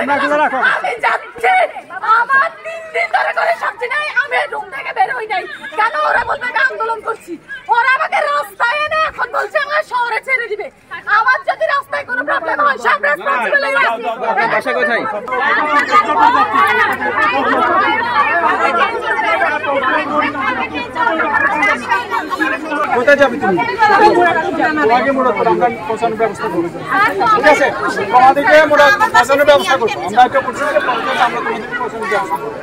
আমি যাচ্ছি, আমার 3 দিন ধরে করে সবজি নাই, আমি রুম থেকে বের হই নাই। কেন ওরা বলবে আন্দোলন করছি? ওরা আমাকে রাস্তায় এনে এখন বলছে আমার শহরে ছেড়ে দিবে। আমার যদি রাস্তায় কোনো প্রবলেম হয় সব রেসপন্সিবল হয়ে আছি। বাসা কোথায়? কোথায় যাবি তুমি? তোমাকে মূলত আমরা পৌঁছানোর ব্যবস্থা করবো, ঠিক আছে? আমাদেরকে মূলত পৌঁছানোর ব্যবস্থা করবো, আমরা একটা করছি, আমরা তোমাদেরকে পৌঁছানোর ব্যবস্থা করবো।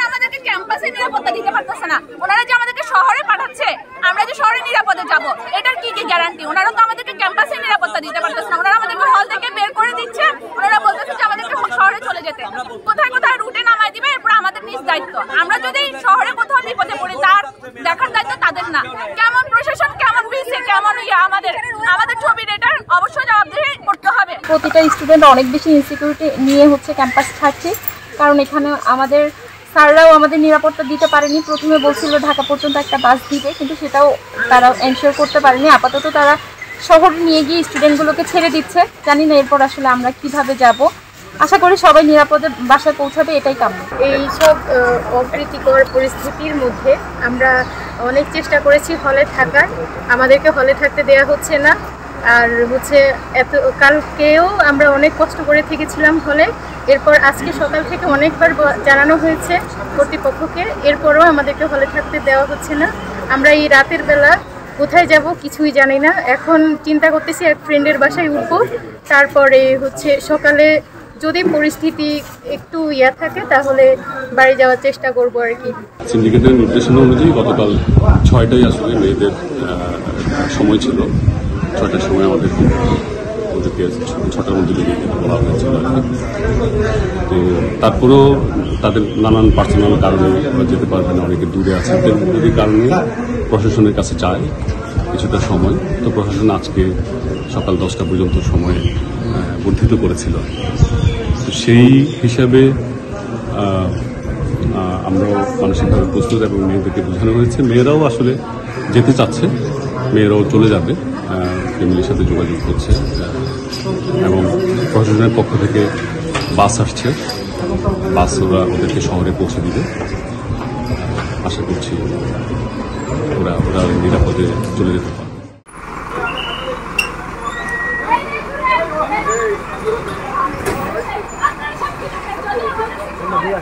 আমাদেরকে ক্যাম্পাসে নিরাপত্তা দিতে পারতেছে না, ওনারা যে আমাদেরকে শহরে পাঠাচ্ছে, আমরা যে শহরে নিরাপদে যাব এটার কি কি গ্যারান্টি? ওনারা তো আমাদেরকে ক্যাম্পাসে নিরাপত্তা দিতে পারতেছে না, ওনারা আমাদেরকে হল থেকে বের করে দিচ্ছে, ওনারা বলতেছে যে আমাদেরকে শহরে চলে যেতে, কোথায় কোথায় রুটে নামায় দিবে, এরপর আমাদের নিজ দায়িত্ব। আমরা যদি শহরে কোথাও বিপদে পড়ি তার দেখার দায়িত্ব তাদের না। কেমন প্রশাসন, কেমন বিসি, কেমন আমাদের ছবির এটার অবশ্যই জবাবদিহি করতে হবে। প্রতিটা স্টুডেন্ট অনেক বেশি ইনসিকিউরিটি নিয়ে হচ্ছে ক্যাম্পাস ছাড়ছে, কারণ এখানে আমাদের স্যাররাও আমাদের নিরাপত্তা দিতে পারেনি। প্রথমে বলছিল ঢাকা পর্যন্ত একটা বাস দিবে, কিন্তু সেটাও তারা এনশিওর করতে পারেনি। আপাতত তারা শহরে নিয়ে গিয়ে স্টুডেন্টগুলোকে ছেড়ে দিচ্ছে। জানি না এরপর আসলে আমরা কিভাবে যাব। আশা করি সবাই নিরাপদে বাসায় পৌঁছাবে, এটাই কাম্য। এই সব অপ্রীতিকর পরিস্থিতির মধ্যে আমরা অনেক চেষ্টা করেছি হলে থাকার, আমাদেরকে হলে থাকতে দেওয়া হচ্ছে না। আর হচ্ছে কালকেও আমরা অনেক কষ্ট করে থেকেছিলাম হলে, এরপর আজকে সকাল থেকে অনেকবার জানানো হয়েছে কর্তৃপক্ষকে, এরপরও আমাদেরকে হলে থাকতে দেওয়া হচ্ছে না। আমরা এই রাতের বেলা কোথায় যাব কিছুই জানি না। এখন চিন্তা করতেছি এক ফ্রেন্ডের বাসায় উঠবো, তারপরে হচ্ছে সকালে যদি পরিস্থিতি একটু থাকে তাহলে বাড়ি যাওয়ার চেষ্টা করবো আর কি। সিন্ডিকেটের নির্দেশনা অনুযায়ী গতকাল 6টায় আসলে মেয়েদের সময় ছিল, 6টার সময় ওদেরকে 6টার মধ্যে যদি বলা হয়েছিল। তো তারপরেও তাদের নানান পার্সোনাল কারণে যেতে পারবে না, অনেকে দূরে আছে, যদি কারণে প্রশাসনের কাছে চায় কিছুটা সময়। তো প্রশাসন আজকে সকাল 10টা পর্যন্ত সময় বর্ধিত করেছিল। তো সেই হিসাবে আমরাও মানসিকভাবে প্রস্তুত এবং মেয়েদেরকে বোঝানো হয়েছে। মেয়েরাও আসলে যেতে চাচ্ছে, মেয়েরাও চলে যাবে, ফ্যামিলির সাথে যোগাযোগ করছে এবং প্রশাসনের পক্ষ থেকে বাস আসছে, বাস ওদেরকে শহরে পৌঁছে দিবে। আশা করছি ওরা নিরাপদে চলে যেতে পারে। Yeah.